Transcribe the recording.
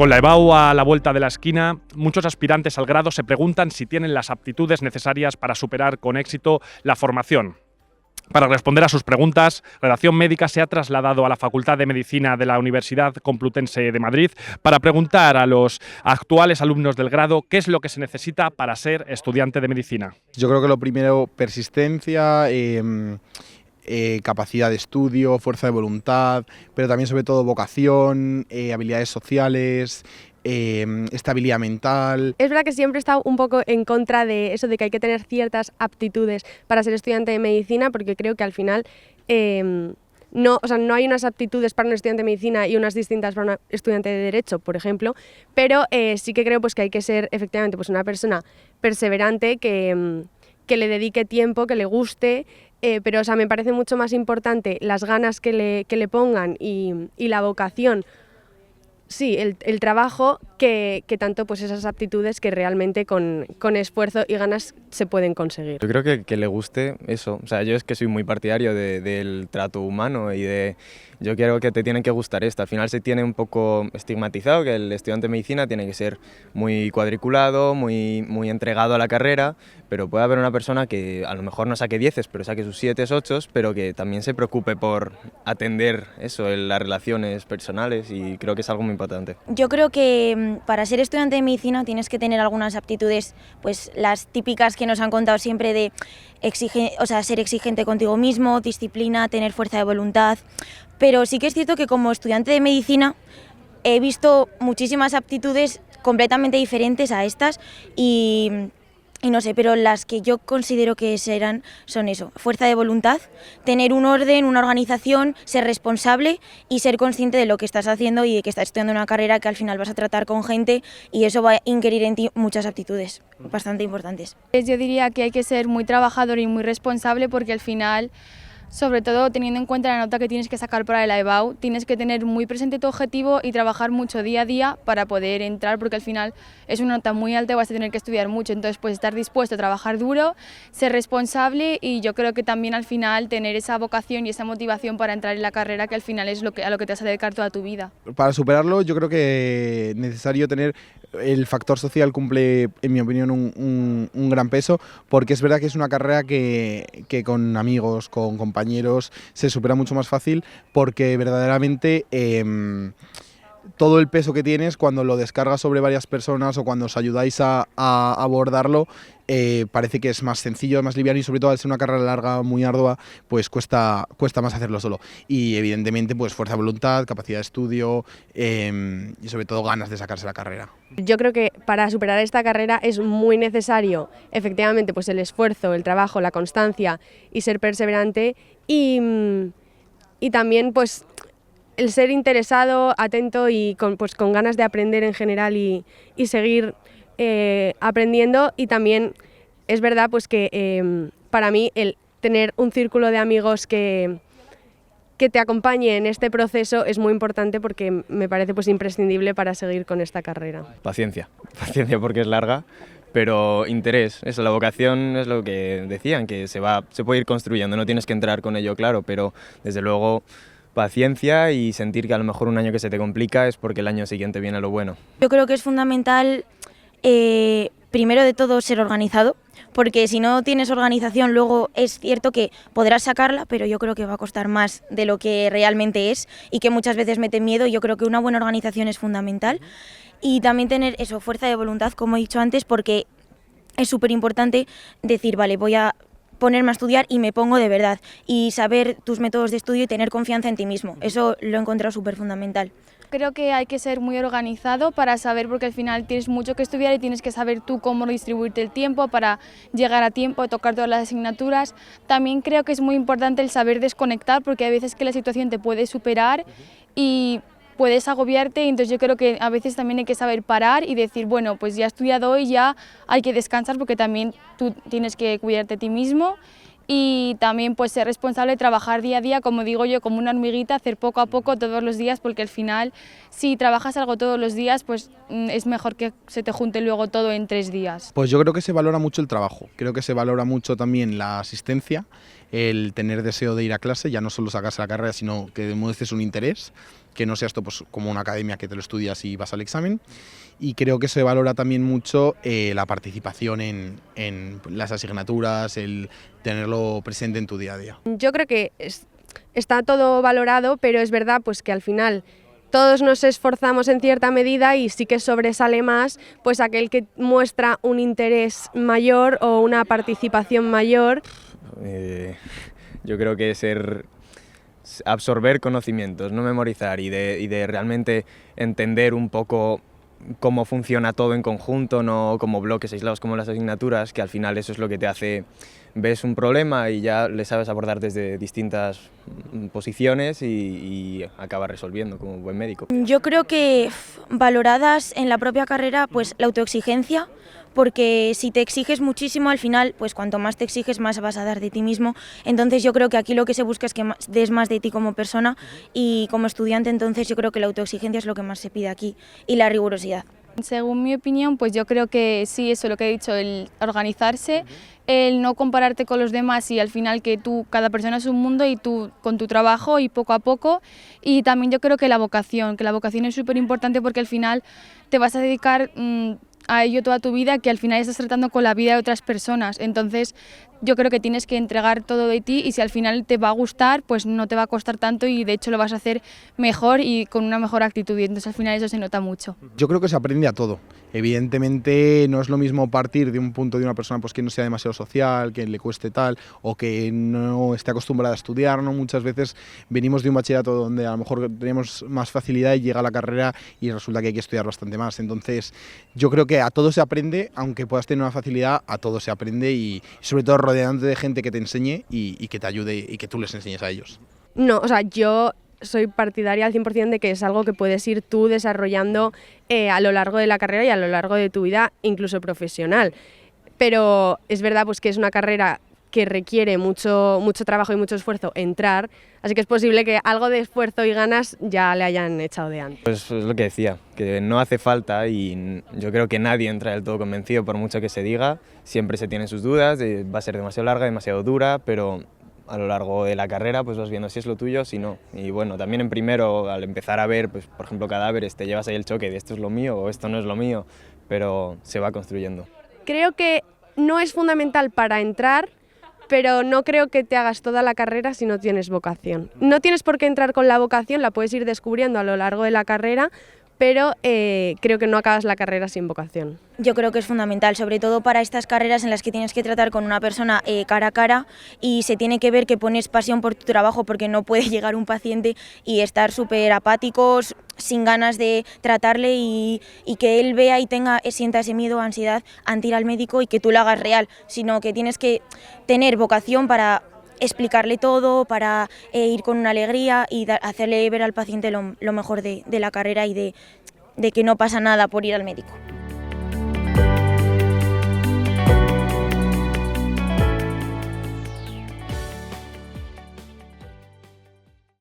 Con la EBAU a la vuelta de la esquina, muchos aspirantes al grado se preguntan si tienen las aptitudes necesarias para superar con éxito la formación. Para responder a sus preguntas, Redacción Médica se ha trasladado a la Facultad de Medicina de la Universidad Complutense de Madrid para preguntar a los actuales alumnos del grado qué es lo que se necesita para ser estudiante de medicina. Yo creo que lo primero, persistencia, capacidad de estudio, fuerza de voluntad, pero también sobre todo vocación, habilidades sociales, estabilidad mental. Es verdad que siempre he estado un poco en contra de eso de que hay que tener ciertas aptitudes para ser estudiante de medicina, porque creo que al final no hay unas aptitudes para un estudiante de medicina y unas distintas para un estudiante de derecho, por ejemplo, pero sí que creo pues, que hay que ser efectivamente pues, una persona perseverante que le dedique tiempo, que le guste, pero me parece mucho más importante las ganas que le pongan y la vocación. Sí, el trabajo que tanto pues esas aptitudes que realmente con esfuerzo y ganas se pueden conseguir. Yo creo que le guste eso, o sea, yo es que soy muy partidario del trato humano y yo creo que te tiene que gustar esto. Al final se tiene un poco estigmatizado que el estudiante de medicina tiene que ser muy cuadriculado, muy entregado a la carrera, pero puede haber una persona que a lo mejor no saque 10, pero saque sus 7, 8, pero que también se preocupe por atender eso, las relaciones personales, y creo que es algo muy importante. Yo creo que para ser estudiante de medicina tienes que tener algunas aptitudes, pues las típicas que nos han contado siempre de ser exigente contigo mismo, disciplina, tener fuerza de voluntad, pero sí que es cierto que como estudiante de medicina he visto muchísimas aptitudes completamente diferentes a estas y no sé, pero las que yo considero que son eso, fuerza de voluntad, tener un orden, una organización, ser responsable y ser consciente de lo que estás haciendo y de que estás estudiando una carrera que al final vas a tratar con gente y eso va a inquirir en ti muchas aptitudes bastante importantes. Yo diría que hay que ser muy trabajador y muy responsable porque al final, sobre todo teniendo en cuenta la nota que tienes que sacar para la EBAU, tienes que tener muy presente tu objetivo y trabajar mucho día a día para poder entrar, porque al final es una nota muy alta y vas a tener que estudiar mucho, entonces pues estar dispuesto a trabajar duro, ser responsable y yo creo que también al final tener esa vocación y esa motivación para entrar en la carrera que al final es a lo que te vas a dedicar toda tu vida. Para superarlo yo creo que es necesario tener el factor social cumple, en mi opinión, un gran peso, porque es verdad que es una carrera que con amigos, con compañeros, se supera mucho más fácil, porque verdaderamente todo el peso que tienes cuando lo descargas sobre varias personas o cuando os ayudáis a abordarlo, parece que es más sencillo, más liviano y sobre todo al ser una carrera larga, muy ardua, pues cuesta más hacerlo solo. Y evidentemente pues fuerza de voluntad, capacidad de estudio y sobre todo ganas de sacarse la carrera. Yo creo que para superar esta carrera es muy necesario efectivamente pues el esfuerzo, el trabajo, la constancia y ser perseverante y también pues el ser interesado, atento y con ganas de aprender en general y seguir aprendiendo. Y también es verdad pues que para mí el tener un círculo de amigos que te acompañe en este proceso es muy importante porque me parece pues imprescindible para seguir con esta carrera. Paciencia porque es larga, pero interés, eso, la vocación es lo que decían, que se puede ir construyendo, no tienes que entrar con ello claro, pero desde luego paciencia y sentir que a lo mejor un año que se te complica es porque el año siguiente viene lo bueno. Yo creo que es fundamental, primero de todo, ser organizado, porque si no tienes organización luego es cierto que podrás sacarla, pero yo creo que va a costar más de lo que realmente es y que muchas veces mete miedo. Yo creo que una buena organización es fundamental y también tener eso, fuerza de voluntad, como he dicho antes, porque es súper importante decir, vale, voy a ponerme a estudiar y me pongo de verdad y saber tus métodos de estudio y tener confianza en ti mismo. Eso lo he encontrado súper fundamental. Creo que hay que ser muy organizado para saber, porque al final tienes mucho que estudiar y tienes que saber tú cómo distribuirte el tiempo para llegar a tiempo, tocar todas las asignaturas. También creo que es muy importante el saber desconectar, porque hay veces que la situación te puede superar y puedes agobiarte, y entonces yo creo que a veces también hay que saber parar y decir, bueno, pues ya he estudiado hoy, ya hay que descansar porque también tú tienes que cuidarte a ti mismo y también pues ser responsable, trabajar día a día, como digo yo, como una hormiguita, hacer poco a poco todos los días, porque al final si trabajas algo todos los días pues es mejor que se te junte luego todo en 3 días. Pues yo creo que se valora mucho el trabajo, creo que se valora mucho también la asistencia, el tener deseo de ir a clase, ya no solo sacarse la carrera, sino que demuestres un interés que no sea esto pues, como una academia que te lo estudias y vas al examen. Y creo que se valora también mucho la participación en las asignaturas, el tenerlo presente en tu día a día. Yo creo que está todo valorado, pero es verdad pues que al final todos nos esforzamos en cierta medida y sí que sobresale más pues aquel que muestra un interés mayor o una participación mayor. Yo creo que absorber conocimientos, no memorizar y de realmente entender un poco cómo funciona todo en conjunto, no como bloques aislados como las asignaturas, que al final eso es lo que te hace, ves un problema y ya le sabes abordar desde distintas posiciones y acabas resolviendo como buen médico. Yo creo que valoradas en la propia carrera, pues la autoexigencia, porque si te exiges muchísimo al final, pues cuanto más te exiges más vas a dar de ti mismo. Entonces yo creo que aquí lo que se busca es que des más de ti como persona y como estudiante, entonces yo creo que la autoexigencia es lo que más se pide aquí y la rigurosidad. Según mi opinión, pues yo creo que sí, eso lo que he dicho, el organizarse, el no compararte con los demás y al final que cada persona es un mundo y tú con tu trabajo y poco a poco. Y también yo creo que la vocación es súper importante porque al final te vas a dedicar a ello toda tu vida, que al final estás tratando con la vida de otras personas. Entonces yo creo que tienes que entregar todo de ti y si al final te va a gustar, pues no te va a costar tanto y de hecho lo vas a hacer mejor y con una mejor actitud y entonces al final eso se nota mucho. Yo creo que se aprende a todo. Evidentemente no es lo mismo partir de un punto de una persona pues, que no sea demasiado social, que le cueste tal o que no esté acostumbrada a estudiar, ¿no? Muchas veces venimos de un bachillerato donde a lo mejor tenemos más facilidad y llega a la carrera y resulta que hay que estudiar bastante más. Entonces yo creo que a todo se aprende, aunque puedas tener una facilidad, a todo se aprende y sobre todo rodeándote de gente que te enseñe y que te ayude y que tú les enseñes a ellos. No, o sea, yo soy partidaria al 100% de que es algo que puedes ir tú desarrollando a lo largo de la carrera y a lo largo de tu vida, incluso profesional. Pero es verdad pues, que es una carrera que requiere mucho trabajo y mucho esfuerzo entrar, así que es posible que algo de esfuerzo y ganas ya le hayan echado de antes. Pues es lo que decía, que no hace falta y yo creo que nadie entra del todo convencido por mucho que se diga, siempre se tienen sus dudas, va a ser demasiado larga, demasiado dura, pero a lo largo de la carrera pues vas viendo si es lo tuyo o si no. Y bueno, también en primero, al empezar a ver, pues, por ejemplo, cadáveres, te llevas ahí el choque de esto es lo mío o esto no es lo mío, pero se va construyendo. Creo que no es fundamental para entrar, pero no creo que te hagas toda la carrera si no tienes vocación. No tienes por qué entrar con la vocación, la puedes ir descubriendo a lo largo de la carrera, pero creo que no acabas la carrera sin vocación. Yo creo que es fundamental, sobre todo para estas carreras en las que tienes que tratar con una persona cara a cara y se tiene que ver que pones pasión por tu trabajo porque no puede llegar un paciente y estar súper apáticos, sin ganas de tratarle y que él vea y sienta ese miedo o ansiedad ante ir al médico y que tú lo hagas real, sino que tienes que tener vocación para explicarle todo, para ir con una alegría y hacerle ver al paciente lo mejor de la carrera y de que no pasa nada por ir al médico.